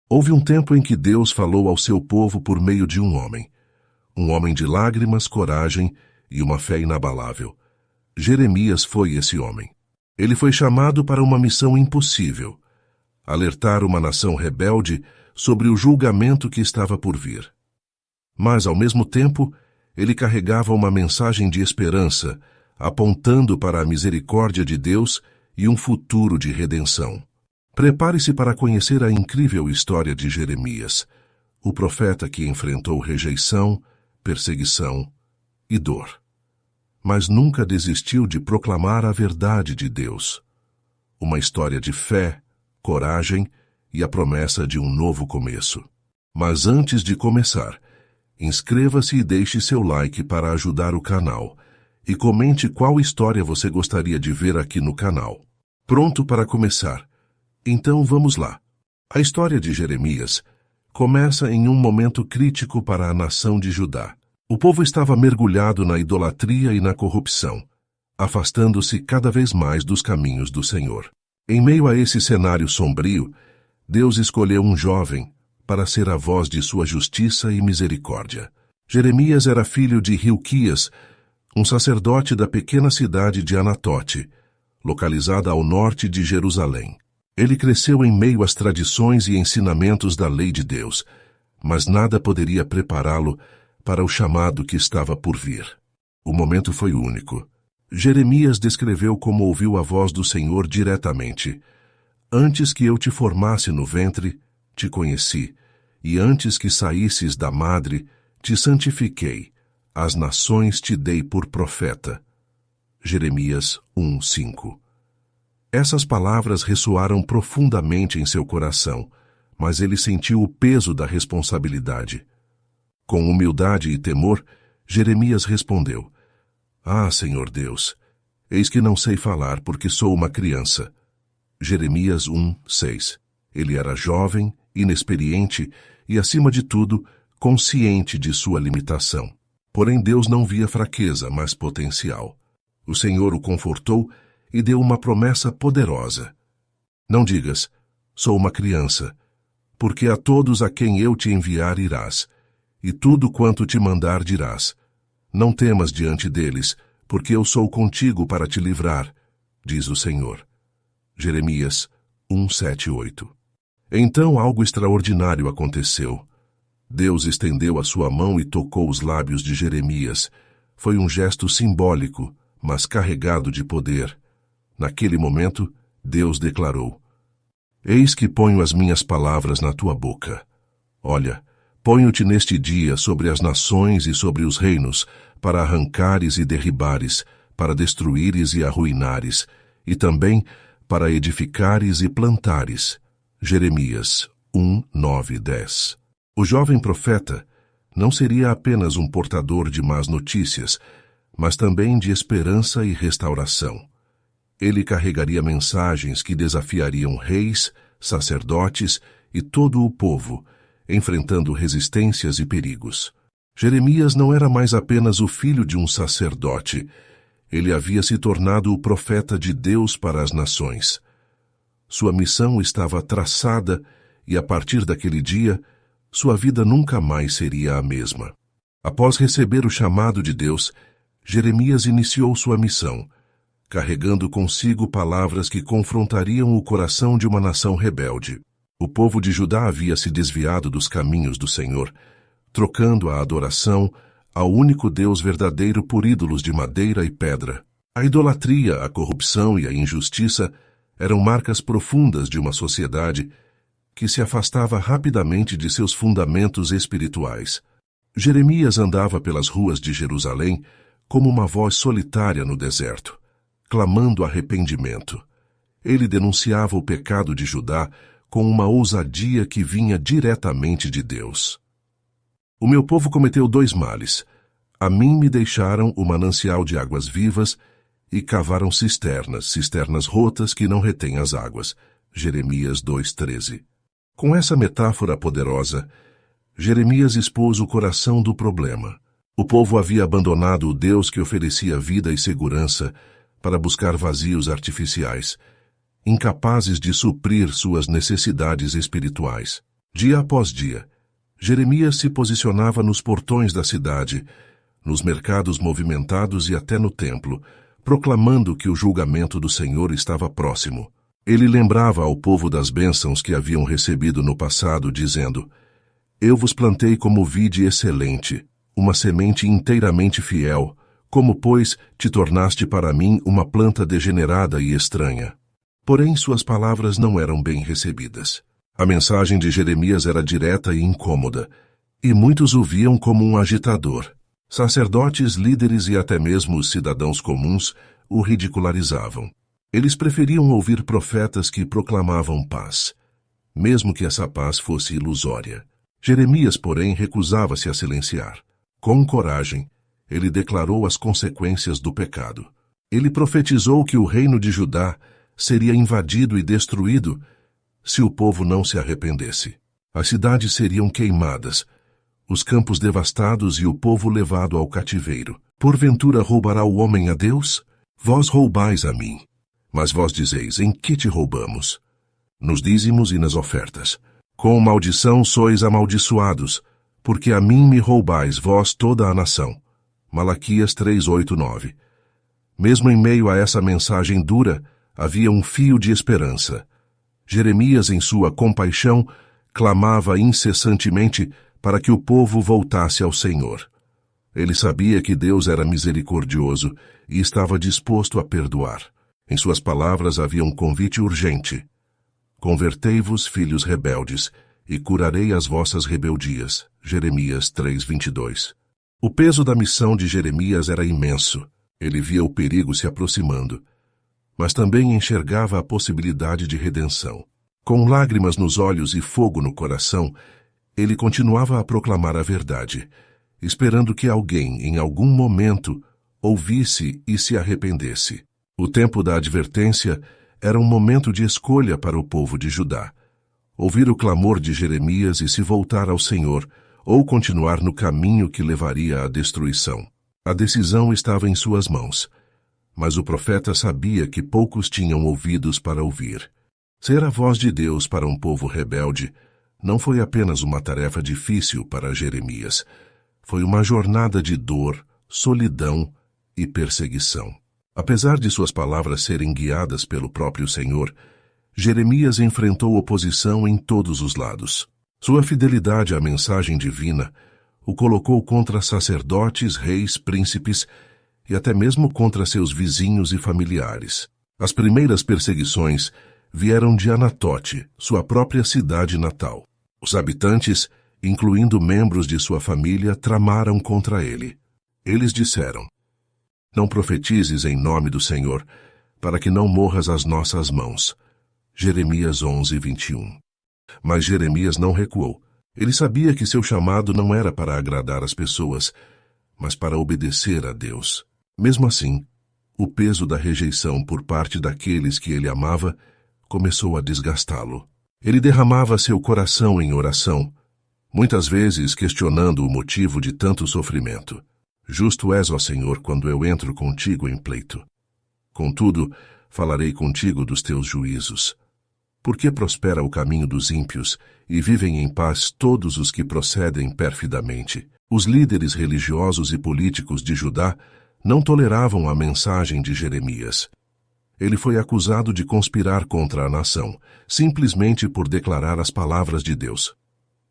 Houve um tempo em que Deus falou ao seu povo por meio de um homem de lágrimas, coragem e uma fé inabalável. Jeremias foi esse homem. Ele foi chamado para uma missão impossível: alertar uma nação rebelde sobre o julgamento que estava por vir. Mas, ao mesmo tempo, ele carregava uma mensagem de esperança, apontando para a misericórdia de Deus e um futuro de redenção. Prepare-se para conhecer a incrível história de Jeremias, o profeta que enfrentou rejeição, perseguição e dor. Mas nunca desistiu de proclamar a verdade de Deus. Uma história de fé, coragem e a promessa de um novo começo. Mas antes de começar, inscreva-se e deixe seu like para ajudar o canal. E comente qual história você gostaria de ver aqui no canal. Pronto para começar? Então vamos lá. A história de Jeremias começa em um momento crítico para a nação de Judá. O povo estava mergulhado na idolatria e na corrupção, afastando-se cada vez mais dos caminhos do Senhor. Em meio a esse cenário sombrio, Deus escolheu um jovem para ser a voz de sua justiça e misericórdia. Jeremias era filho de Hilquias, um sacerdote da pequena cidade de Anatote, localizada ao norte de Jerusalém. Ele cresceu em meio às tradições e ensinamentos da lei de Deus, mas nada poderia prepará-lo para o chamado que estava por vir. O momento foi único. Jeremias descreveu como ouviu a voz do Senhor diretamente: "Antes que eu te formasse no ventre, te conheci, e antes que saísses da madre, te santifiquei. As nações te dei por profeta." Jeremias 1:5. Essas palavras ressoaram profundamente em seu coração, mas ele sentiu o peso da responsabilidade. Com humildade e temor, Jeremias respondeu: "Ah, Senhor Deus, eis que não sei falar porque sou uma criança." Jeremias 1:6. Ele era jovem, inexperiente e, acima de tudo, consciente de sua limitação. Porém, Deus não via fraqueza, mas potencial. O Senhor o confortou e deu uma promessa poderosa. "Não digas, sou uma criança, porque a todos a quem eu te enviar irás, e tudo quanto te mandar dirás. Não temas diante deles, porque eu sou contigo para te livrar, diz o Senhor." Jeremias 1:7-8. Então algo extraordinário aconteceu. Deus estendeu a sua mão e tocou os lábios de Jeremias. Foi um gesto simbólico, mas carregado de poder. Naquele momento, Deus declarou: "Eis que ponho as minhas palavras na tua boca. Olha, ponho-te neste dia sobre as nações e sobre os reinos, para arrancares e derribares, para destruíres e arruinares, e também para edificares e plantares." Jeremias 1:9-10. O jovem profeta não seria apenas um portador de más notícias, mas também de esperança e restauração. Ele carregaria mensagens que desafiariam reis, sacerdotes e todo o povo, enfrentando resistências e perigos. Jeremias não era mais apenas o filho de um sacerdote. Ele havia se tornado o profeta de Deus para as nações. Sua missão estava traçada e, a partir daquele dia, sua vida nunca mais seria a mesma. Após receber o chamado de Deus, Jeremias iniciou sua missão, carregando consigo palavras que confrontariam o coração de uma nação rebelde. O povo de Judá havia se desviado dos caminhos do Senhor, trocando a adoração ao único Deus verdadeiro por ídolos de madeira e pedra. A idolatria, a corrupção e a injustiça eram marcas profundas de uma sociedade que se afastava rapidamente de seus fundamentos espirituais. Jeremias andava pelas ruas de Jerusalém como uma voz solitária no deserto, clamando arrependimento. Ele denunciava o pecado de Judá com uma ousadia que vinha diretamente de Deus. "O meu povo cometeu 2 males. A mim me deixaram o manancial de águas vivas e cavaram cisternas rotas que não retêm as águas." Jeremias 2:13. Com essa metáfora poderosa, Jeremias expôs o coração do problema. O povo havia abandonado o Deus que oferecia vida e segurança para buscar vazios artificiais, incapazes de suprir suas necessidades espirituais. Dia após dia, Jeremias se posicionava nos portões da cidade, nos mercados movimentados e até no templo, proclamando que o julgamento do Senhor estava próximo. Ele lembrava ao povo das bênçãos que haviam recebido no passado, dizendo: Eu vos plantei como vide excelente, uma semente inteiramente fiel, como, pois, te tornaste para mim uma planta degenerada e estranha. Porém, suas palavras não eram bem recebidas. A mensagem de Jeremias era direta e incômoda, e muitos o viam como um agitador. Sacerdotes, líderes e até mesmo os cidadãos comuns o ridicularizavam. Eles preferiam ouvir profetas que proclamavam paz, mesmo que essa paz fosse ilusória. Jeremias, porém, recusava-se a silenciar. Com coragem, ele declarou as consequências do pecado. Ele profetizou que o reino de Judá seria invadido e destruído se o povo não se arrependesse. As cidades seriam queimadas, os campos devastados e o povo levado ao cativeiro. Porventura roubará o homem a Deus? Vós roubais a mim. Mas vós dizeis: em que te roubamos? Nos dízimos e nas ofertas. Com maldição sois amaldiçoados, porque a mim me roubais vós toda a nação. Malaquias 3:8-9. Mesmo em meio a essa mensagem dura, havia um fio de esperança. Jeremias, em sua compaixão, clamava incessantemente para que o povo voltasse ao Senhor. Ele sabia que Deus era misericordioso e estava disposto a perdoar. Em suas palavras havia um convite urgente: Convertei-vos, filhos rebeldes, e curarei as vossas rebeldias. Jeremias 3:22. O peso da missão de Jeremias era imenso. Ele via o perigo se aproximando, mas também enxergava a possibilidade de redenção. Com lágrimas nos olhos e fogo no coração, ele continuava a proclamar a verdade, esperando que alguém, em algum momento, ouvisse e se arrependesse. O tempo da advertência era um momento de escolha para o povo de Judá: ouvir o clamor de Jeremias e se voltar ao Senhor, ou continuar no caminho que levaria à destruição. A decisão estava em suas mãos, mas o profeta sabia que poucos tinham ouvidos para ouvir. Ser a voz de Deus para um povo rebelde não foi apenas uma tarefa difícil para Jeremias, foi uma jornada de dor, solidão e perseguição. Apesar de suas palavras serem guiadas pelo próprio Senhor, Jeremias enfrentou oposição em todos os lados. Sua fidelidade à mensagem divina o colocou contra sacerdotes, reis, príncipes e até mesmo contra seus vizinhos e familiares. As primeiras perseguições vieram de Anatote, sua própria cidade natal. Os habitantes, incluindo membros de sua família, tramaram contra ele. Eles disseram: Não profetizes em nome do Senhor, para que não morras às nossas mãos. Jeremias 11:21. Mas Jeremias não recuou. Ele sabia que seu chamado não era para agradar as pessoas, mas para obedecer a Deus. Mesmo assim, o peso da rejeição por parte daqueles que ele amava começou a desgastá-lo. Ele derramava seu coração em oração, muitas vezes questionando o motivo de tanto sofrimento. Justo és, ó Senhor, quando eu entro contigo em pleito. Contudo, falarei contigo dos teus juízos. Porque prospera o caminho dos ímpios e vivem em paz todos os que procedem perfidamente. Os líderes religiosos e políticos de Judá não toleravam a mensagem de Jeremias. Ele foi acusado de conspirar contra a nação, simplesmente por declarar as palavras de Deus.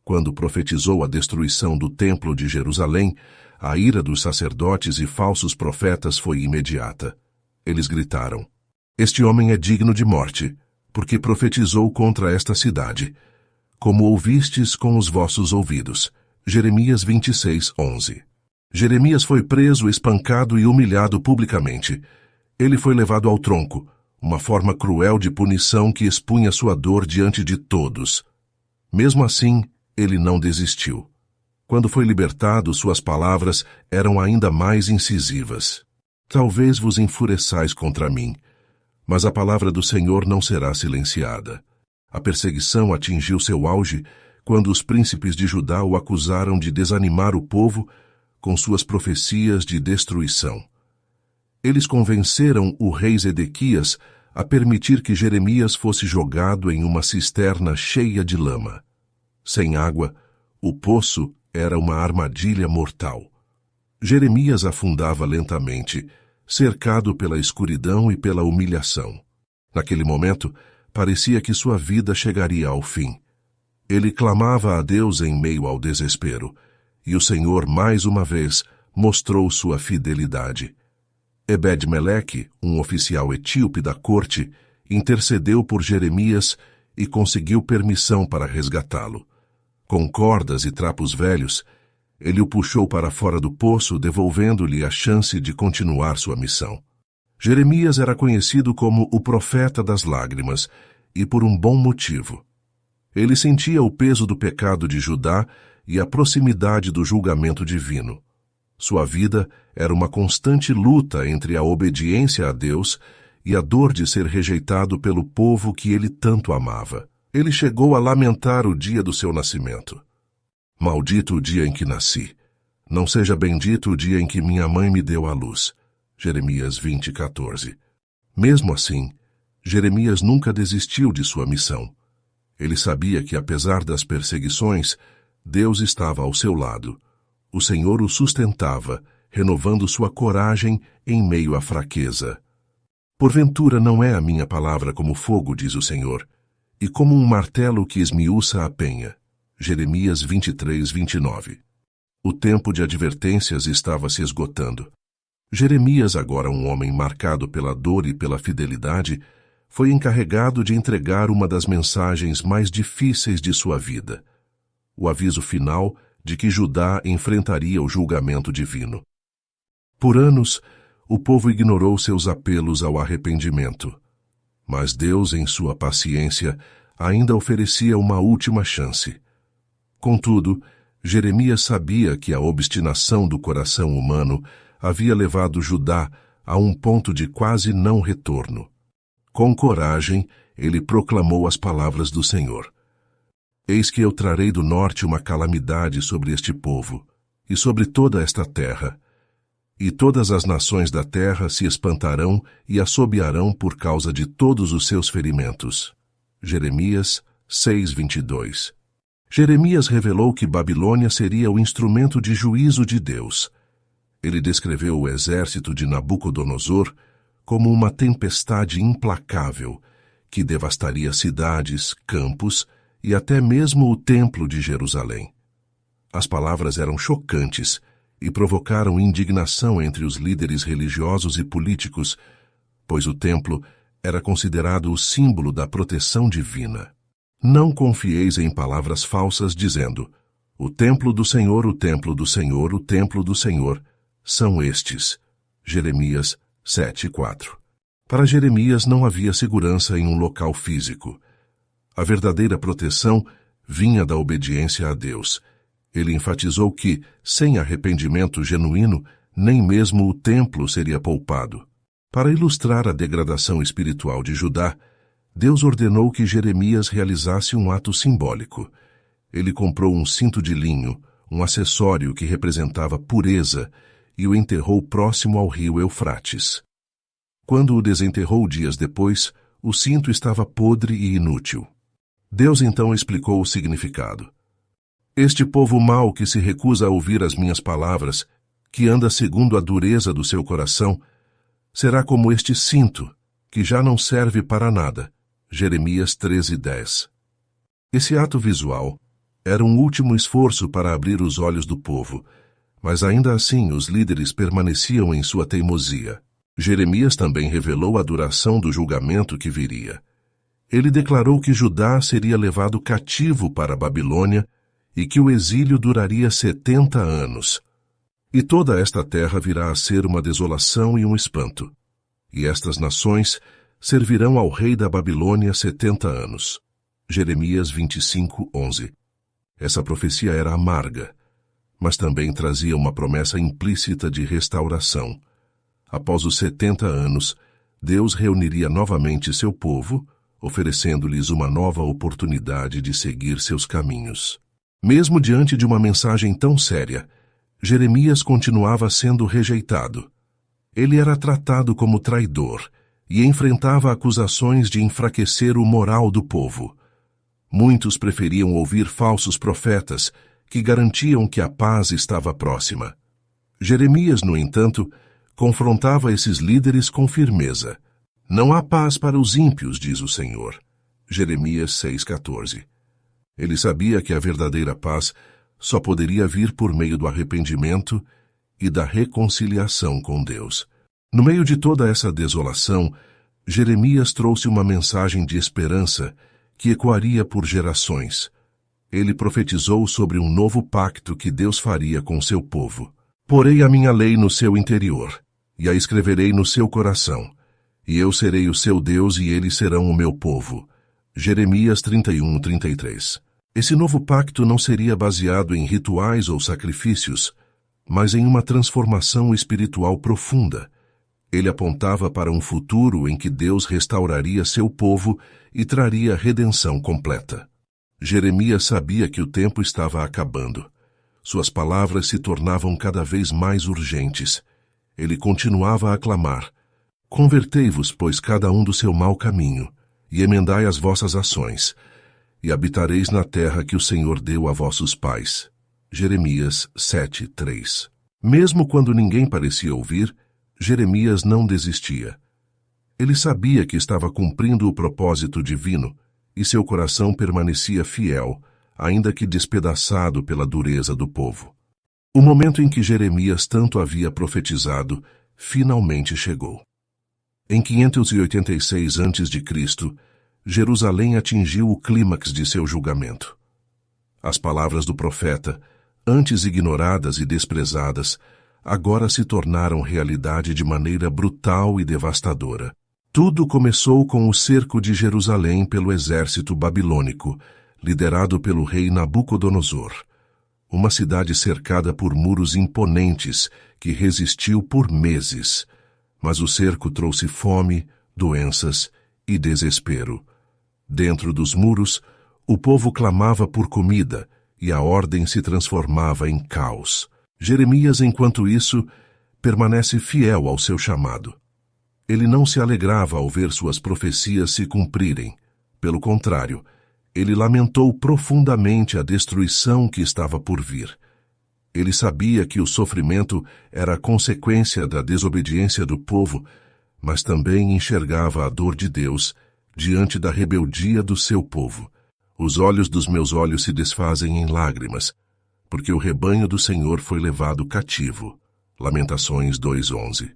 Quando profetizou a destruição do templo de Jerusalém, a ira dos sacerdotes e falsos profetas foi imediata. Eles gritaram: Este homem é digno de morte, porque profetizou contra esta cidade, como ouvistes com os vossos ouvidos. Jeremias 26:11. Jeremias foi preso, espancado e humilhado publicamente. Ele foi levado ao tronco, uma forma cruel de punição que expunha sua dor diante de todos. Mesmo assim, ele não desistiu. Quando foi libertado, suas palavras eram ainda mais incisivas. Talvez vos enfureçais contra mim, mas a palavra do Senhor não será silenciada. A perseguição atingiu seu auge quando os príncipes de Judá o acusaram de desanimar o povo com suas profecias de destruição. Eles convenceram o rei Zedequias a permitir que Jeremias fosse jogado em uma cisterna cheia de lama. Sem água, o poço era uma armadilha mortal. Jeremias afundava lentamente, cercado pela escuridão e pela humilhação. Naquele momento, parecia que sua vida chegaria ao fim. Ele clamava a Deus em meio ao desespero, e o Senhor, mais uma vez, mostrou sua fidelidade. Ebed-Meleque, um oficial etíope da corte, intercedeu por Jeremias e conseguiu permissão para resgatá-lo. Com cordas e trapos velhos, ele o puxou para fora do poço, devolvendo-lhe a chance de continuar sua missão. Jeremias era conhecido como o profeta das lágrimas, e por um bom motivo. Ele sentia o peso do pecado de Judá e a proximidade do julgamento divino. Sua vida era uma constante luta entre a obediência a Deus e a dor de ser rejeitado pelo povo que ele tanto amava. Ele chegou a lamentar o dia do seu nascimento. Maldito o dia em que nasci. Não seja bendito o dia em que minha mãe me deu à luz. Jeremias 20:14. Mesmo assim, Jeremias nunca desistiu de sua missão. Ele sabia que, apesar das perseguições, Deus estava ao seu lado. O Senhor o sustentava, renovando sua coragem em meio à fraqueza. Porventura não é a minha palavra como fogo, diz o Senhor, e como um martelo que esmiuça a penha. Jeremias 23:29. O tempo de advertências estava se esgotando. Jeremias, agora um homem marcado pela dor e pela fidelidade, foi encarregado de entregar uma das mensagens mais difíceis de sua vida: o aviso final de que Judá enfrentaria o julgamento divino. Por anos, o povo ignorou seus apelos ao arrependimento. Mas Deus, em sua paciência, ainda oferecia uma última chance. Contudo, Jeremias sabia que a obstinação do coração humano havia levado Judá a um ponto de quase não retorno. Com coragem, ele proclamou as palavras do Senhor: Eis que eu trarei do norte uma calamidade sobre este povo, e sobre toda esta terra. E todas as nações da terra se espantarão e assobiarão por causa de todos os seus ferimentos. Jeremias 6:22. Jeremias revelou que Babilônia seria o instrumento de juízo de Deus. Ele descreveu o exército de Nabucodonosor como uma tempestade implacável que devastaria cidades, campos e até mesmo o templo de Jerusalém. As palavras eram chocantes e provocaram indignação entre os líderes religiosos e políticos, pois o templo era considerado o símbolo da proteção divina. Não confieis em palavras falsas dizendo: o templo do Senhor, o templo do Senhor, o templo do Senhor, são estes. Jeremias 7:4. Para Jeremias não havia segurança em um local físico. A verdadeira proteção vinha da obediência a Deus. Ele enfatizou que, sem arrependimento genuíno, nem mesmo o templo seria poupado. Para ilustrar a degradação espiritual de Judá, Deus ordenou que Jeremias realizasse um ato simbólico. Ele comprou um cinto de linho, um acessório que representava pureza, e o enterrou próximo ao rio Eufrates. Quando o desenterrou dias depois, o cinto estava podre e inútil. Deus então explicou o significado. Este povo mau que se recusa a ouvir as minhas palavras, que anda segundo a dureza do seu coração, será como este cinto, que já não serve para nada. Jeremias 13:10. Esse ato visual era um último esforço para abrir os olhos do povo, mas ainda assim os líderes permaneciam em sua teimosia. Jeremias também revelou a duração do julgamento que viria. Ele declarou que Judá seria levado cativo para a Babilônia e que o exílio duraria 70 anos. E toda esta terra virá a ser uma desolação e um espanto. E estas nações servirão ao rei da Babilônia 70 anos. Jeremias 25:11. Essa profecia era amarga, mas também trazia uma promessa implícita de restauração. Após os 70 anos, Deus reuniria novamente seu povo, oferecendo-lhes uma nova oportunidade de seguir seus caminhos. Mesmo diante de uma mensagem tão séria, Jeremias continuava sendo rejeitado. Ele era tratado como traidor e enfrentava acusações de enfraquecer o moral do povo. Muitos preferiam ouvir falsos profetas, que garantiam que a paz estava próxima. Jeremias, no entanto, confrontava esses líderes com firmeza. Não há paz para os ímpios, diz o Senhor. Jeremias 6,14. Ele sabia que a verdadeira paz só poderia vir por meio do arrependimento e da reconciliação com Deus. No meio de toda essa desolação, Jeremias trouxe uma mensagem de esperança que ecoaria por gerações. Ele profetizou sobre um novo pacto que Deus faria com seu povo. Porei a minha lei no seu interior, e a escreverei no seu coração, e eu serei o seu Deus e eles serão o meu povo. Jeremias 31:33. Esse novo pacto não seria baseado em rituais ou sacrifícios, mas em uma transformação espiritual profunda. Ele apontava para um futuro em que Deus restauraria seu povo e traria redenção completa. Jeremias sabia que o tempo estava acabando. Suas palavras se tornavam cada vez mais urgentes. Ele continuava a clamar: Convertei-vos, pois, cada um do seu mau caminho, e emendai as vossas ações, e habitareis na terra que o Senhor deu a vossos pais. Jeremias 7:3. Mesmo quando ninguém parecia ouvir, Jeremias não desistia. Ele sabia que estava cumprindo o propósito divino, e seu coração permanecia fiel, ainda que despedaçado pela dureza do povo. O momento em que Jeremias tanto havia profetizado finalmente chegou. Em 586 a.C., Jerusalém atingiu o clímax de seu julgamento. As palavras do profeta, antes ignoradas e desprezadas, agora se tornaram realidade de maneira brutal e devastadora. Tudo começou com o cerco de Jerusalém pelo exército babilônico, liderado pelo rei Nabucodonosor. Uma cidade cercada por muros imponentes que resistiu por meses. Mas o cerco trouxe fome, doenças e desespero. Dentro dos muros, o povo clamava por comida e a ordem se transformava em caos. Jeremias, enquanto isso, permanece fiel ao seu chamado. Ele não se alegrava ao ver suas profecias se cumprirem. Pelo contrário, ele lamentou profundamente a destruição que estava por vir. Ele sabia que o sofrimento era a consequência da desobediência do povo, mas também enxergava a dor de Deus diante da rebeldia do seu povo. Os olhos dos meus olhos se desfazem em lágrimas, porque o rebanho do Senhor foi levado cativo. Lamentações 2:11.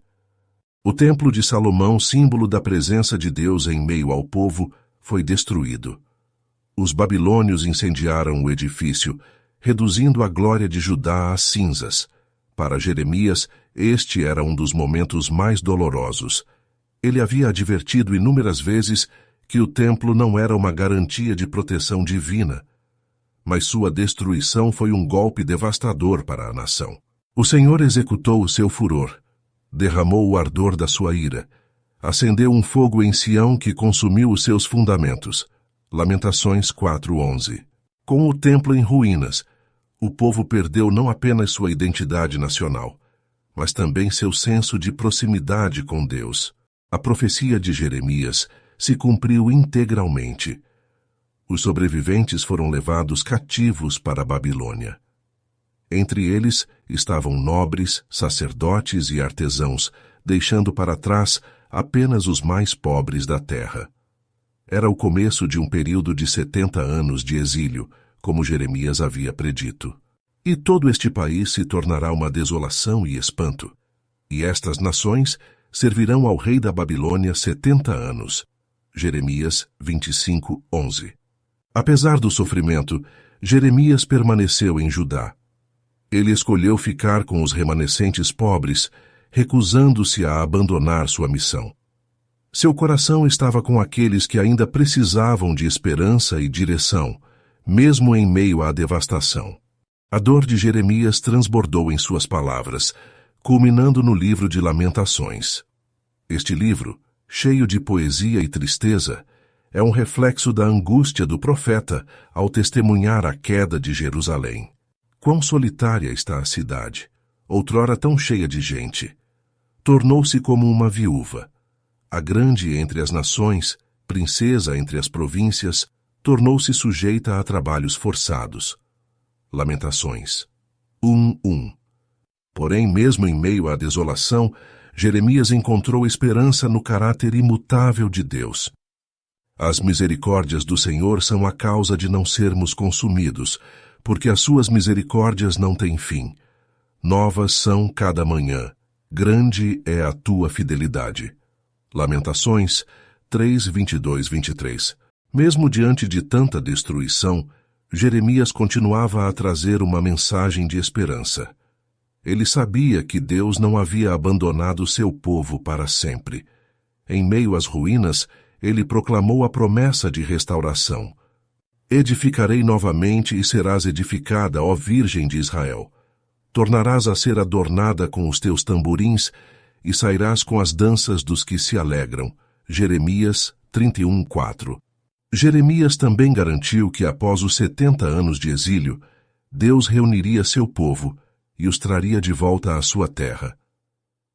O templo de Salomão, símbolo da presença de Deus em meio ao povo, foi destruído. Os babilônios incendiaram o edifício, reduzindo a glória de Judá a cinzas. Para Jeremias, este era um dos momentos mais dolorosos. Ele havia advertido inúmeras vezes que o templo não era uma garantia de proteção divina, mas sua destruição foi um golpe devastador para a nação. O Senhor executou o seu furor, derramou o ardor da sua ira, acendeu um fogo em Sião que consumiu os seus fundamentos. Lamentações 4:11. Com o templo em ruínas, o povo perdeu não apenas sua identidade nacional, mas também seu senso de proximidade com Deus. A profecia de Jeremias se cumpriu integralmente. Os sobreviventes foram levados cativos para a Babilônia. Entre eles estavam nobres, sacerdotes e artesãos, deixando para trás apenas os mais pobres da terra. Era o começo de um período de 70 anos de exílio, como Jeremias havia predito. E todo este país se tornará uma desolação e espanto. E estas nações servirão ao rei da Babilônia 70 anos. Jeremias 25:11. Apesar do sofrimento, Jeremias permaneceu em Judá. Ele escolheu ficar com os remanescentes pobres, recusando-se a abandonar sua missão. Seu coração estava com aqueles que ainda precisavam de esperança e direção, mesmo em meio à devastação. A dor de Jeremias transbordou em suas palavras, culminando no livro de Lamentações. Este livro, cheio de poesia e tristeza, é um reflexo da angústia do profeta ao testemunhar a queda de Jerusalém. Quão solitária está a cidade, outrora tão cheia de gente. Tornou-se como uma viúva. A grande entre as nações, princesa entre as províncias, tornou-se sujeita a trabalhos forçados. Lamentações 1:1. Porém, mesmo em meio à desolação, Jeremias encontrou esperança no caráter imutável de Deus. As misericórdias do Senhor são a causa de não sermos consumidos, porque as suas misericórdias não têm fim. Novas são cada manhã, grande é a tua fidelidade. Lamentações 3:22-23. Mesmo diante de tanta destruição, Jeremias continuava a trazer uma mensagem de esperança. Ele sabia que Deus não havia abandonado seu povo para sempre. Em meio às ruínas, ele proclamou a promessa de restauração. Edificarei novamente e serás edificada, ó Virgem de Israel. Tornarás a ser adornada com os teus tamborins e sairás com as danças dos que se alegram. Jeremias 31:4. Jeremias também garantiu que após os 70 anos de exílio, Deus reuniria seu povo e os traria de volta à sua terra.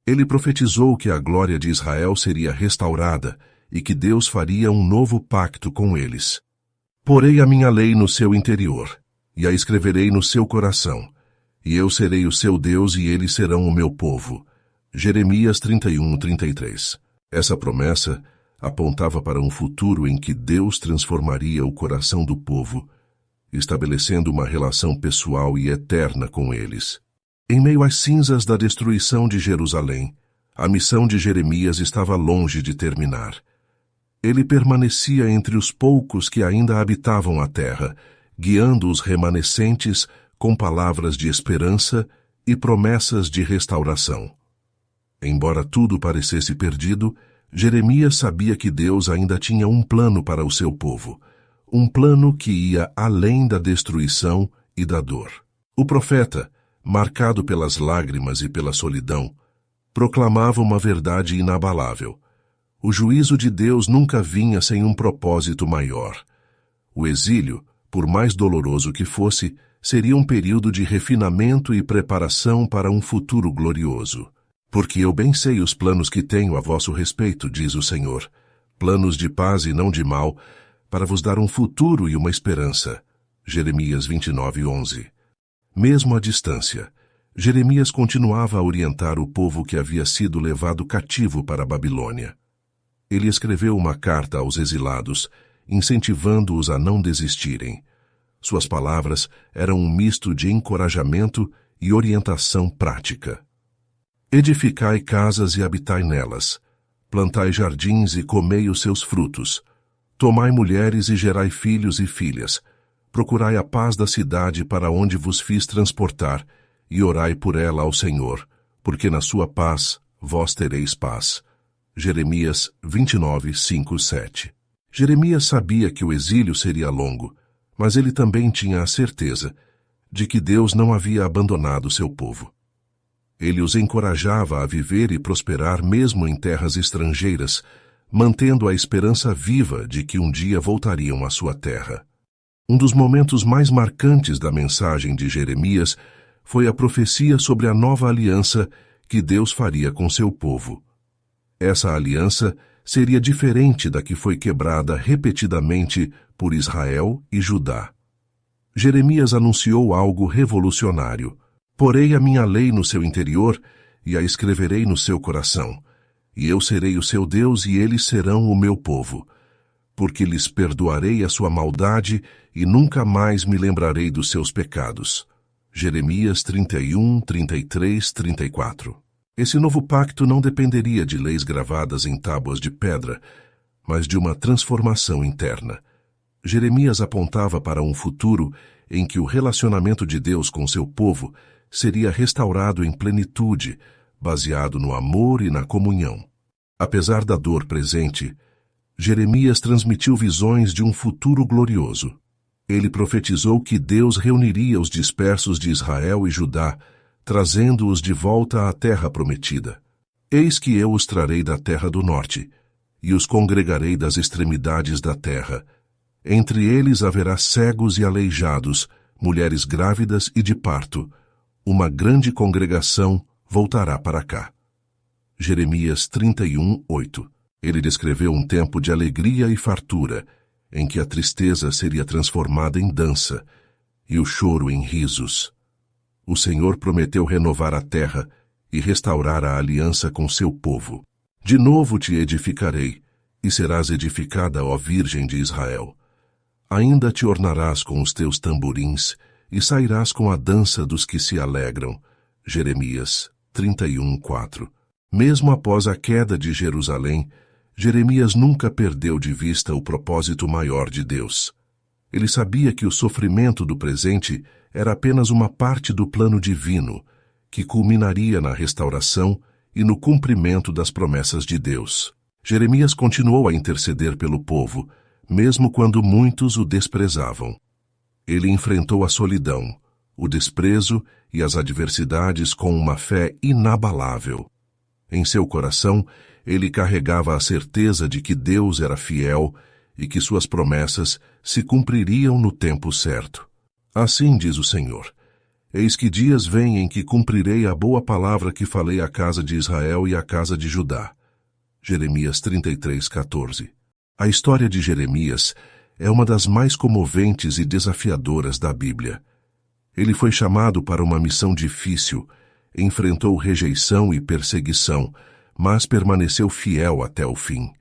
Ele profetizou que a glória de Israel seria restaurada e que Deus faria um novo pacto com eles. Porei a minha lei no seu interior, e a escreverei no seu coração, e eu serei o seu Deus e eles serão o meu povo. Jeremias 31:33. Essa promessa apontava para um futuro em que Deus transformaria o coração do povo, estabelecendo uma relação pessoal e eterna com eles. Em meio às cinzas da destruição de Jerusalém, a missão de Jeremias estava longe de terminar. Ele permanecia entre os poucos que ainda habitavam a terra, guiando os remanescentes com palavras de esperança e promessas de restauração. Embora tudo parecesse perdido, Jeremias sabia que Deus ainda tinha um plano para o seu povo, um plano que ia além da destruição e da dor. O profeta, marcado pelas lágrimas e pela solidão, proclamava uma verdade inabalável. O juízo de Deus nunca vinha sem um propósito maior. O exílio, por mais doloroso que fosse, seria um período de refinamento e preparação para um futuro glorioso. Porque eu bem sei os planos que tenho a vosso respeito, diz o Senhor, planos de paz e não de mal, para vos dar um futuro e uma esperança. Jeremias 29:11. Mesmo à distância, Jeremias continuava a orientar o povo que havia sido levado cativo para a Babilônia. Ele escreveu uma carta aos exilados, incentivando-os a não desistirem. Suas palavras eram um misto de encorajamento e orientação prática. Edificai casas e habitai nelas. Plantai jardins e comei os seus frutos. Tomai mulheres e gerai filhos e filhas. Procurai a paz da cidade para onde vos fiz transportar, e orai por ela ao Senhor, porque na sua paz vós tereis paz. Jeremias 29:5-7. Jeremias sabia que o exílio seria longo, mas ele também tinha a certeza de que Deus não havia abandonado seu povo. Ele os encorajava a viver e prosperar mesmo em terras estrangeiras, mantendo a esperança viva de que um dia voltariam à sua terra. Um dos momentos mais marcantes da mensagem de Jeremias foi a profecia sobre a nova aliança que Deus faria com seu povo. Essa aliança seria diferente da que foi quebrada repetidamente por Israel e Judá. Jeremias anunciou algo revolucionário. Porei a minha lei no seu interior e a escreverei no seu coração, e eu serei o seu Deus e eles serão o meu povo, porque lhes perdoarei a sua maldade e nunca mais me lembrarei dos seus pecados. Jeremias 31, 33, 34. Esse novo pacto não dependeria de leis gravadas em tábuas de pedra, mas de uma transformação interna. Jeremias apontava para um futuro em que o relacionamento de Deus com seu povo seria restaurado em plenitude, baseado no amor e na comunhão. Apesar da dor presente, Jeremias transmitiu visões de um futuro glorioso. Ele profetizou que Deus reuniria os dispersos de Israel e Judá, trazendo-os de volta à terra prometida. Eis que eu os trarei da terra do norte, e os congregarei das extremidades da terra. Entre eles haverá cegos e aleijados, mulheres grávidas e de parto. Uma grande congregação voltará para cá. Jeremias 31:8. Ele descreveu um tempo de alegria e fartura, em que a tristeza seria transformada em dança e o choro em risos. O Senhor prometeu renovar a terra e restaurar a aliança com seu povo. De novo te edificarei, e serás edificada, ó Virgem de Israel. Ainda te ornarás com os teus tamborins, e sairás com a dança dos que se alegram. Jeremias 31:4. Mesmo após a queda de Jerusalém, Jeremias nunca perdeu de vista o propósito maior de Deus. Ele sabia que o sofrimento do presente era apenas uma parte do plano divino, que culminaria na restauração e no cumprimento das promessas de Deus. Jeremias continuou a interceder pelo povo, mesmo quando muitos o desprezavam. Ele enfrentou a solidão, o desprezo e as adversidades com uma fé inabalável. Em seu coração, ele carregava a certeza de que Deus era fiel e que suas promessas se cumpririam no tempo certo. Assim diz o Senhor: eis que dias vêm em que cumprirei a boa palavra que falei à casa de Israel e à casa de Judá. Jeremias 33:14. A história de Jeremias é uma das mais comoventes e desafiadoras da Bíblia. Ele foi chamado para uma missão difícil, enfrentou rejeição e perseguição, mas permaneceu fiel até o fim.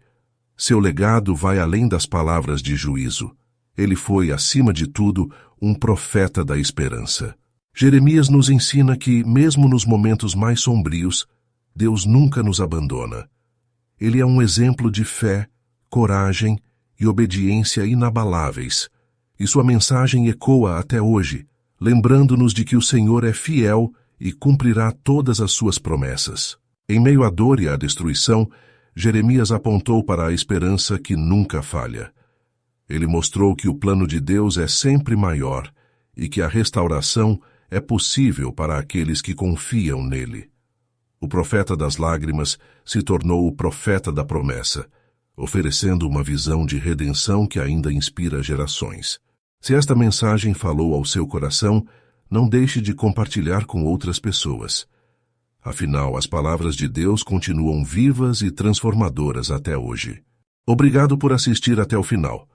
Seu legado vai além das palavras de juízo. Ele foi, acima de tudo, um profeta da esperança. Jeremias nos ensina que, mesmo nos momentos mais sombrios, Deus nunca nos abandona. Ele é um exemplo de fé, coragem e obediência inabaláveis, e sua mensagem ecoa até hoje, lembrando-nos de que o Senhor é fiel e cumprirá todas as suas promessas. Em meio à dor e à destruição, Jeremias apontou para a esperança que nunca falha. Ele mostrou que o plano de Deus é sempre maior e que a restauração é possível para aqueles que confiam nele. O profeta das lágrimas se tornou o profeta da promessa, oferecendo uma visão de redenção que ainda inspira gerações. Se esta mensagem falou ao seu coração, não deixe de compartilhar com outras pessoas. Afinal, as palavras de Deus continuam vivas e transformadoras até hoje. Obrigado por assistir até o final.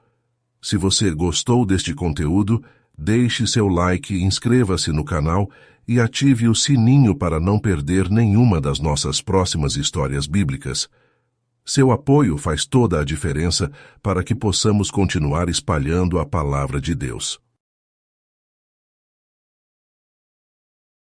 Se você gostou deste conteúdo, deixe seu like, inscreva-se no canal e ative o sininho para não perder nenhuma das nossas próximas histórias bíblicas. Seu apoio faz toda a diferença para que possamos continuar espalhando a palavra de Deus.